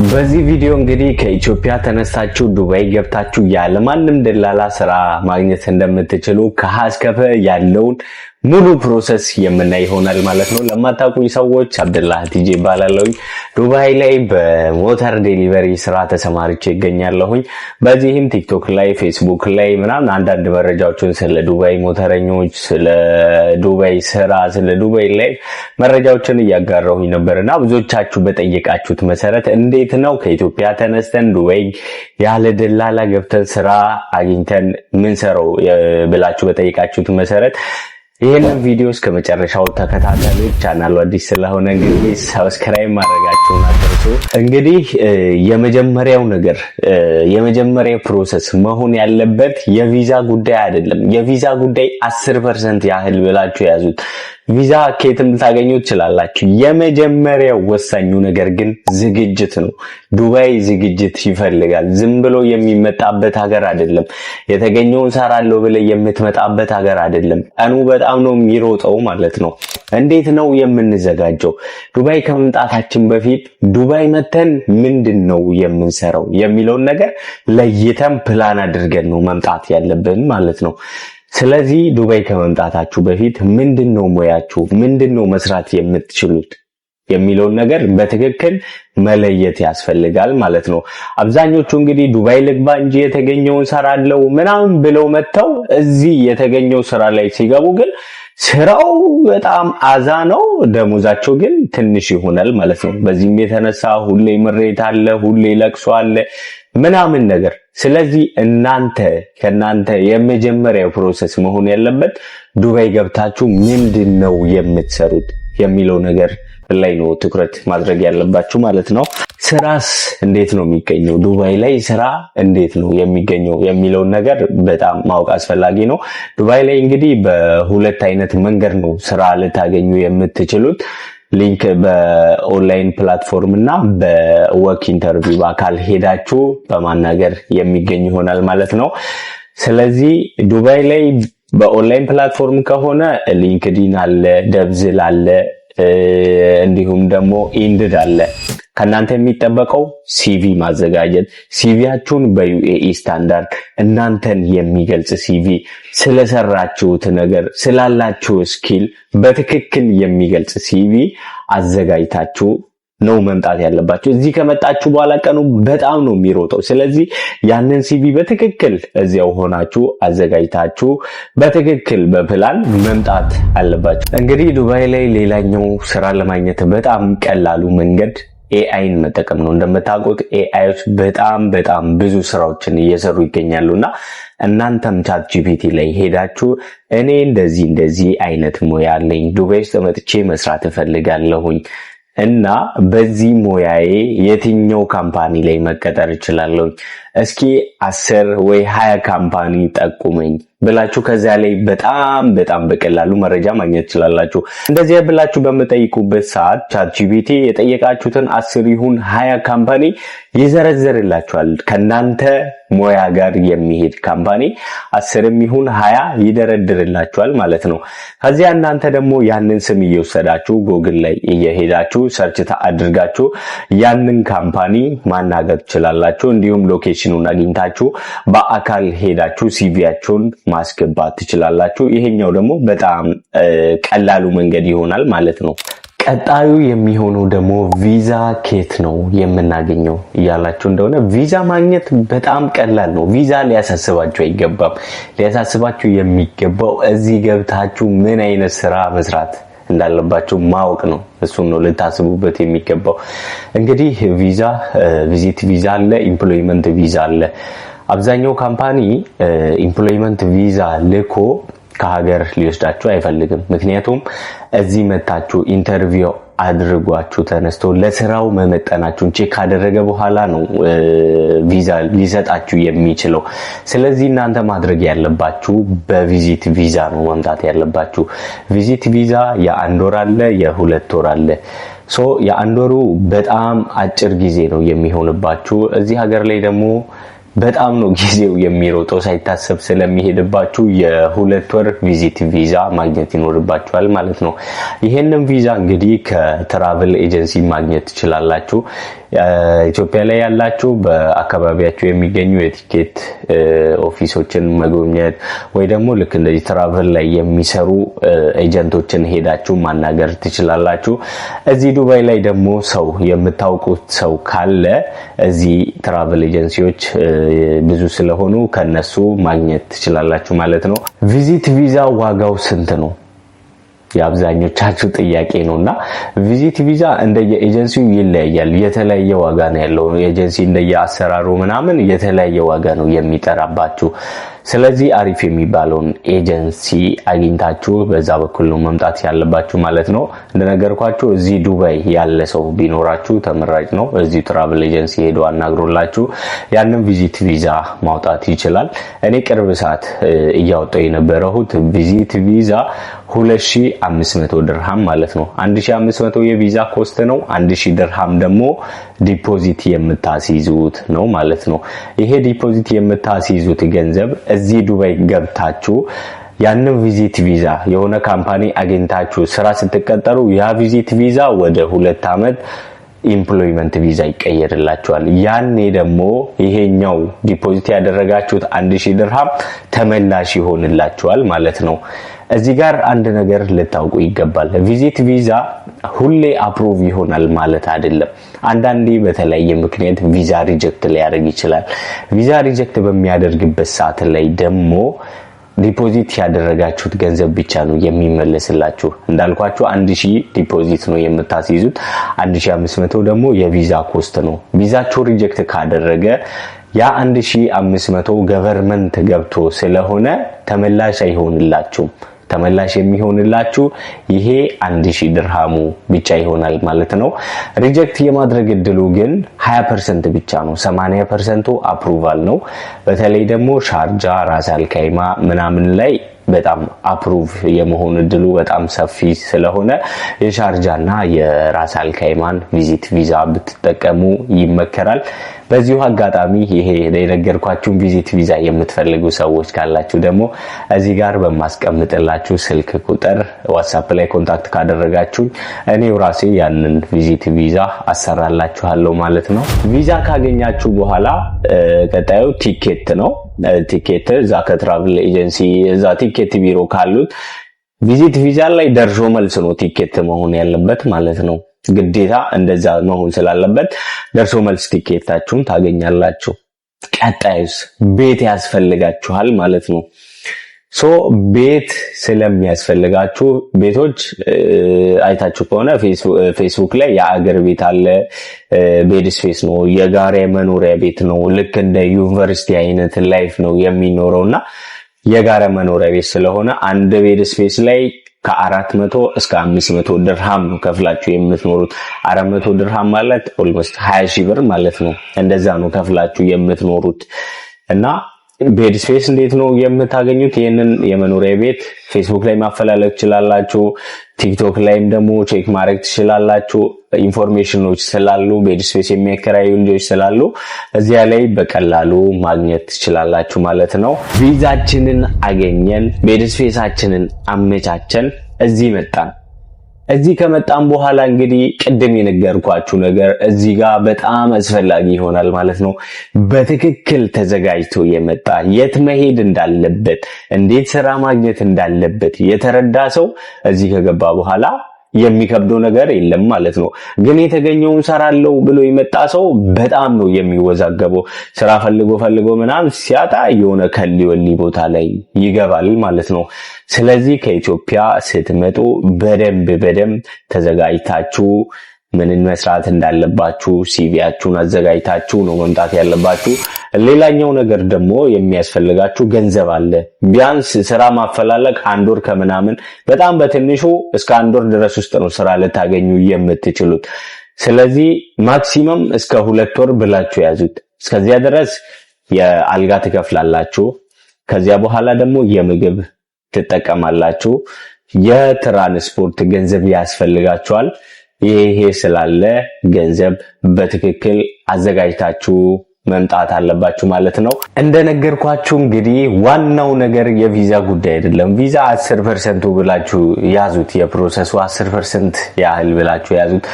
በዚህ ቪዲዮ እንግዲህ ከኢትዮጵያ ተነሳችሁ ዱባይ ገብታችሁ ያለማንም ደላላ ስራ ማግኘት እንደምትችሉ ከሀ እስከ ፐ ያለውን ሙሉ ፕሮሰስ የምናይ ይሆናል ማለት ነው። ለማታውቁኝ ሰዎች አብደላህ ቲጂ ይባላለሁኝ። ዱባይ ላይ በሞተር ዴሊቨሪ ስራ ተሰማርቼ ይገኛለሁኝ። በዚህም ቲክቶክ ላይ፣ ፌስቡክ ላይ ምናምን አንዳንድ መረጃዎችን ስለ ዱባይ ሞተረኞች፣ ስለ ዱባይ ስራ፣ ስለ ዱባይ ላይ መረጃዎችን እያጋራሁኝ ነበርና ብዙዎቻችሁ በጠየቃችሁት መሰረት እንዴት ነው ከኢትዮጵያ ተነስተን ዱባይ ያለ ደላላ ገብተን ስራ አግኝተን ምን ሰራው ብላችሁ በጠየቃችሁት መሰረት ይሄንን ቪዲዮ እስከ መጨረሻው ተከታተሉ። ቻናሉ አዲስ ስለሆነ እንግዲህ ሰብስክራይብ ማድረጋችሁን አትርሱ። እንግዲህ የመጀመሪያው ፕሮሰስ መሆን ያለበት የቪዛ ጉዳይ አይደለም። የቪዛ ጉዳይ 10% ያህል ብላችሁ ያዙት። ቪዛ ከየትም ልታገኙ ትችላላችሁ። የመጀመሪያው ወሳኙ ነገር ግን ዝግጅት ነው። ዱባይ ዝግጅት ይፈልጋል። ዝም ብሎ የሚመጣበት ሀገር አይደለም። የተገኘውን ሰራለሁ ብለህ የምትመጣበት ሀገር አይደለም። ቀኑ በጣም ነው የሚሮጠው ማለት ነው። እንዴት ነው የምንዘጋጀው? ዱባይ ከመምጣታችን በፊት ዱባይ መተን ምንድነው የምንሰራው የሚለውን ነገር ለይተን ፕላን አድርገን ነው መምጣት ያለብን ማለት ነው። ስለዚህ ዱባይ ከመምጣታችሁ በፊት ምንድነው ሙያችሁ፣ ምንድነው መስራት የምትችሉት የሚለውን ነገር በትክክል መለየት ያስፈልጋል ማለት ነው። አብዛኞቹ እንግዲህ ዱባይ ልግባ እንጂ የተገኘውን ሰራለው ምናምን ብለው መተው እዚህ የተገኘው ስራ ላይ ሲገቡ ግን ስራው በጣም አዛ ነው፣ ደሞዛቸው ግን ትንሽ ይሆናል ማለት ነው። በዚህም የተነሳ ሁሌ ምሬት አለ፣ ሁሌ ለቅሶ አለ ምናምን ነገር። ስለዚህ ከናንተ የመጀመሪያው ፕሮሰስ መሆን ያለበት ዱባይ ገብታችሁ ምንድነው የምትሰሩት የሚለው ነገር ላይ ነው ትኩረት ማድረግ ያለባችሁ ማለት ነው። ስራስ እንዴት ነው የሚገኘው? ዱባይ ላይ ስራ እንዴት ነው የሚገኘው የሚለውን ነገር በጣም ማወቅ አስፈላጊ ነው። ዱባይ ላይ እንግዲህ በሁለት አይነት መንገድ ነው ስራ ልታገኙ የምትችሉት። ሊንክ በኦንላይን ፕላትፎርም እና በወርክ ኢንተርቪው በአካል ሄዳችሁ በማናገር የሚገኝ ይሆናል ማለት ነው። ስለዚህ ዱባይ ላይ በኦንላይን ፕላትፎርም ከሆነ ሊንክዲን አለ፣ ደብዝል አለ፣ እንዲሁም ደግሞ ኢንድድ አለ። ከናንተ የሚጠበቀው ሲቪ ማዘጋጀት፣ ሲቪያችሁን በዩኤኢ ስታንዳርድ እናንተን የሚገልጽ ሲቪ፣ ስለሰራችሁት ነገር፣ ስላላችሁ ስኪል በትክክል የሚገልጽ ሲቪ አዘጋጅታችሁ ነው መምጣት ያለባችሁ። እዚህ ከመጣችሁ በኋላ ቀኑ በጣም ነው የሚሮጠው። ስለዚህ ያንን ሲቪ በትክክል እዚያው ሆናችሁ አዘጋጅታችሁ በትክክል በፕላን መምጣት አለባችሁ። እንግዲህ ዱባይ ላይ ሌላኛው ስራ ለማግኘት በጣም ቀላሉ መንገድ ኤአይን መጠቀም ነው። እንደምታውቁት ኤአይዎች በጣም ብዙ ስራዎችን እየሰሩ ይገኛሉና እናንተም ቻት ጂፒቲ ላይ ሄዳችሁ እኔ እንደዚህ አይነት ሙያ አለኝ፣ ዱባይ ውስጥ መጥቼ መስራት እፈልጋለሁኝ እና በዚህ ሙያዬ የትኛው ካምፓኒ ላይ መቀጠር እችላለሁ፣ እስኪ 10 ወይ 20 ካምፓኒ ጠቁመኝ ብላችሁ ከዚያ ላይ በጣም በቀላሉ መረጃ ማግኘት ትችላላችሁ። እንደዚህ ብላችሁ በመጠይቁበት ሰዓት ቻትጂፒቲ የጠየቃችሁትን 10 ይሁን 20 ካምፓኒ ይዘረዝርላችኋል። ከናንተ ሙያ ጋር የሚሄድ ካምፓኒ 10ም ይሁን 20 ይደረድርላችኋል ማለት ነው። ከዚያ እናንተ ደግሞ ያንን ስም እየወሰዳችሁ ጎግል ላይ እየሄዳችሁ ሰርች አድርጋችሁ ያንን ካምፓኒ ማናገር ትችላላችሁ። እንዲሁም ሎኬሽኑን አግኝታችሁ በአካል ሄዳችሁ ሲቪያችሁን ማስገባት ትችላላችሁ። ይሄኛው ደግሞ በጣም ቀላሉ መንገድ ይሆናል ማለት ነው። ቀጣዩ የሚሆነው ደግሞ ቪዛ ኬት ነው የምናገኘው እያላችሁ እንደሆነ ቪዛ ማግኘት በጣም ቀላል ነው። ቪዛ ሊያሳስባችሁ አይገባም። ሊያሳስባችሁ የሚገባው እዚህ ገብታችሁ ምን አይነት ስራ መስራት እንዳለባችሁ ማወቅ ነው። እሱን ነው ልታስቡበት የሚገባው። እንግዲህ ቪዛ ቪዚት ቪዛ አለ፣ ኢምፕሎይመንት ቪዛ አለ። አብዛኛው ካምፓኒ ኢምፕሎይመንት ቪዛ ልኮ ከሀገር ሊወስዳችሁ አይፈልግም። ምክንያቱም እዚህ መታችሁ ኢንተርቪው አድርጓችሁ ተነስቶ ለስራው መመጠናችሁን ቼክ ካደረገ በኋላ ነው ቪዛ ሊሰጣችሁ የሚችለው። ስለዚህ እናንተ ማድረግ ያለባችሁ በቪዚት ቪዛ ነው መምጣት ያለባችሁ። ቪዚት ቪዛ የ1 ወር አለ፣ የ2 ወር አለ። የ1 ወሩ በጣም አጭር ጊዜ ነው የሚሆንባችሁ። እዚህ ሀገር ላይ ደግሞ በጣም ነው ጊዜው የሚሮጠው ሳይታሰብ ስለሚሄድባችሁ የ2 ወር ቪዚት ቪዛ ማግኘት ይኖርባችኋል ማለት ነው። ይሄንን ቪዛ እንግዲህ ከትራቭል ኤጀንሲ ማግኘት ትችላላችሁ። ኢትዮጵያ ላይ ያላችሁ በአካባቢያችሁ የሚገኙ የቲኬት ኦፊሶችን መጎብኘት ወይ ደግሞ ልክ እንደዚህ ትራቭል ላይ የሚሰሩ ኤጀንቶችን ሄዳችሁ ማናገር ትችላላችሁ። እዚህ ዱባይ ላይ ደግሞ ሰው የምታውቁት ሰው ካለ እዚህ ትራቭል ኤጀንሲዎች ብዙ ስለሆኑ ከነሱ ማግኘት ትችላላችሁ ማለት ነው። ቪዚት ቪዛ ዋጋው ስንት ነው? የአብዛኞቻችሁ ጥያቄ ነውና ቪዚት ቪዛ እንደየኤጀንሲው ይለያያል። የተለያየ ዋጋ ነው ያለው። ኤጀንሲ እንደየአሰራሩ ምናምን የተለያየ ዋጋ ነው የሚጠራባችሁ። ስለዚህ አሪፍ የሚባለውን ኤጀንሲ አግኝታችሁ በዛ በኩል ነው መምጣት ያለባችሁ ማለት ነው። እንደነገርኳችሁ እዚህ ዱባይ ያለ ሰው ቢኖራችሁ ተመራጭ ነው። እዚህ ትራቭል ኤጀንሲ ሄዶ አናግሮላችሁ ያንን ቪዚት ቪዛ ማውጣት ይችላል። እኔ ቅርብ ሰዓት እያወጣው የነበረሁት ቪዚት ቪዛ 2500 ድርሃም ማለት ነው። 1500 የቪዛ ኮስት ነው። 1000 ድርሃም ደግሞ ዲፖዚት የምታስይዙት ነው ማለት ነው። ይሄ ዲፖዚት የምታስይዙት ገንዘብ እዚህ ዱባይ ገብታችሁ ያንን ቪዚት ቪዛ የሆነ ካምፓኒ አግኝታችሁ ስራ ስትቀጠሩ ያ ቪዚት ቪዛ ወደ 2 አመት ኢምፕሎይመንት ቪዛ ይቀየርላችኋል። ያኔ ደግሞ ይሄኛው ዲፖዚት ያደረጋችሁት 1000 ድርሃም ተመላሽ ይሆንላችኋል ማለት ነው። እዚህ ጋር አንድ ነገር ልታውቁ ይገባል። ቪዚት ቪዛ ሁሌ አፕሩቭ ይሆናል ማለት አይደለም። አንዳንዴ በተለያየ ምክንያት ቪዛ ሪጀክት ሊያደርግ ይችላል። ቪዛ ሪጀክት በሚያደርግበት ሰዓት ላይ ደግሞ ዲፖዚት ያደረጋችሁት ገንዘብ ብቻ ነው የሚመለስላችሁ። እንዳልኳችሁ 1000 ዲፖዚት ነው የምታስይዙት፣ 1500 ደግሞ የቪዛ ኮስት ነው። ቪዛችሁ ሪጀክት ካደረገ ያ 1500 ገቨርንመንት ገብቶ ስለሆነ ተመላሽ አይሆንላችሁም። ተመላሽ የሚሆንላችሁ ይሄ 1000 ድርሃሙ ብቻ ይሆናል ማለት ነው። ሪጀክት የማድረግ እድሉ ግን 20% ብቻ ነው። 80% አፕሩቫል ነው። በተለይ ደግሞ ሻርጃ፣ ራስ አልካይማ ምናምን ላይ በጣም አፕሩቭ የመሆን እድሉ በጣም ሰፊ ስለሆነ የሻርጃና የራስ አልካይማን ቪዚት ቪዛ ብትጠቀሙ ይመከራል። በዚሁ አጋጣሚ ይሄ የነገርኳችሁን ቪዚት ቪዛ የምትፈልጉ ሰዎች ካላችሁ ደግሞ እዚህ ጋር በማስቀምጥላችሁ ስልክ ቁጥር ዋትስአፕ ላይ ኮንታክት ካደረጋችሁ እኔው ራሴ ያንን ቪዚት ቪዛ አሰራላችኋለሁ ማለት ነው። ቪዛ ካገኛችሁ በኋላ ቀጣዩ ቲኬት ነው። ቲኬት እዛ ከትራቭል ኤጀንሲ እዛ ቲኬት ቢሮ ካሉት ቪዚት ቪዛ ላይ ደርሶ መልስ ነው ቲኬት መሆን ያለበት ማለት ነው። ግዴታ እንደዛ መሆን ስላለበት ደርሶ መልስ ቲኬታችሁን ታገኛላችሁ። ቀጣዩስ ቤት ያስፈልጋችኋል ማለት ነው። ቤት ስለሚያስፈልጋችሁ ቤቶች አይታችሁ ከሆነ ፌስቡክ ላይ የአገር ቤት አለ። ቤድ ስፔስ ነው፣ የጋራ መኖሪያ ቤት ነው። ልክ እንደ ዩኒቨርሲቲ አይነት ላይፍ ነው የሚኖረውና የጋራ መኖሪያ ቤት ስለሆነ አንድ ቤድ ስፔስ ላይ ከ400 እስከ 500 ድርሃም ነው ከፍላችሁ የምትኖሩት። 400 ድርሃም ማለት ኦልሞስት 20 ሺህ ብር ማለት ነው። እንደዛ ነው ከፍላችሁ የምትኖሩት። እና ቤድ ስፔስ እንዴት ነው የምታገኙት? ይሄንን የመኖሪያ ቤት ፌስቡክ ላይ ማፈላለግ ትችላላችሁ። ቲክቶክ ላይም ደግሞ ቼክ ማድረግ ትችላላችሁ። ኢንፎርሜሽኖች ስላሉ ቤድ ስፔስ የሚያከራዩ ልጆች ስላሉ እዚያ ላይ በቀላሉ ማግኘት ትችላላችሁ ማለት ነው። ቪዛችንን አገኘን፣ ቤድ ስፔሳችንን አመቻቸን፣ እዚህ መጣን። እዚህ ከመጣን በኋላ እንግዲህ ቅድም የነገርኳችሁ ነገር እዚህ ጋር በጣም አስፈላጊ ይሆናል ማለት ነው። በትክክል ተዘጋጅቶ የመጣ የት መሄድ እንዳለበት፣ እንዴት ስራ ማግኘት እንዳለበት የተረዳ ሰው እዚህ ከገባ በኋላ የሚከብደው ነገር የለም ማለት ነው። ግን የተገኘውን ሰራለው ብሎ የመጣ ሰው በጣም ነው የሚወዛገበው። ስራ ፈልጎ ምናምን ሲያጣ የሆነ ከሊወሊ ቦታ ላይ ይገባል ማለት ነው። ስለዚህ ከኢትዮጵያ ስትመጡ በደንብ ተዘጋጅታችሁ ምንን መስራት እንዳለባችሁ ሲቪያችሁን አዘጋጅታችሁ ነው መምጣት ያለባችሁ። ሌላኛው ነገር ደግሞ የሚያስፈልጋችሁ ገንዘብ አለ። ቢያንስ ስራ ማፈላለግ 1 ወር ከምናምን በጣም በትንሹ እስከ 1 ወር ድረስ ውስጥ ነው ስራ ልታገኙ የምትችሉት። ስለዚህ ማክሲመም እስከ 2 ወር ብላችሁ ያዙት። እስከዚያ ድረስ የአልጋ ትከፍላላችሁ። ከዚያ በኋላ ደግሞ የምግብ ትጠቀማላችሁ። የትራንስፖርት ገንዘብ ያስፈልጋችኋል። ይሄ ስላለ ገንዘብ በትክክል አዘጋጅታችሁ መምጣት አለባችሁ ማለት ነው። እንደነገርኳችሁ እንግዲህ ዋናው ነገር የቪዛ ጉዳይ አይደለም። ቪዛ 10% ብላችሁ ያዙት፣ የፕሮሰሱ 10% ያህል ብላችሁ ያዙት።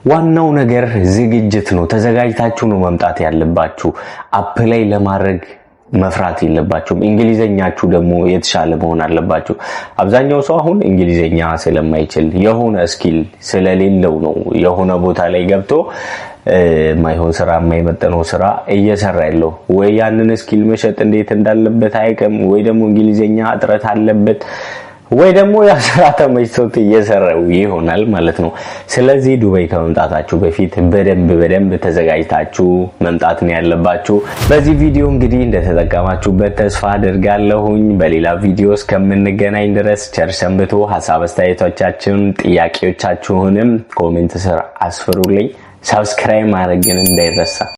ዋናው ነገር ዝግጅት ነው። ተዘጋጅታችሁ ነው መምጣት ያለባችሁ። አፕላይ ለማድረግ መፍራት የለባችሁም። እንግሊዘኛችሁ ደግሞ የተሻለ መሆን አለባችሁ። አብዛኛው ሰው አሁን እንግሊዘኛ ስለማይችል የሆነ ስኪል ስለሌለው ነው የሆነ ቦታ ላይ ገብቶ ማይሆን ስራ የማይመጥነው ስራ እየሰራ ያለው። ወይ ያንን ስኪል መሸጥ እንዴት እንዳለበት አያውቅም፣ ወይ ደግሞ እንግሊዘኛ እጥረት አለበት፣ ወይ ደግሞ ያ ስራ ተመችቶት እየሰራው ይሆናል ማለት ነው። ስለዚህ ዱባይ ከመምጣታችሁ በፊት በደንብ ተዘጋጅታችሁ መምጣት ነው ያለባችሁ። በዚህ ቪዲዮ እንግዲህ እንደተጠቀማችሁበት ተስፋ አድርጋለሁኝ። በሌላ ቪዲዮ እስከምንገናኝ ድረስ ቸር ሰንብቱ። ሐሳብ አስተያየቶቻችሁን፣ ጥያቄዎቻችሁንም ኮሜንት ስር አስፍሩልኝ። ሰብስክራይብ ማድረግን እንዳይረሳ።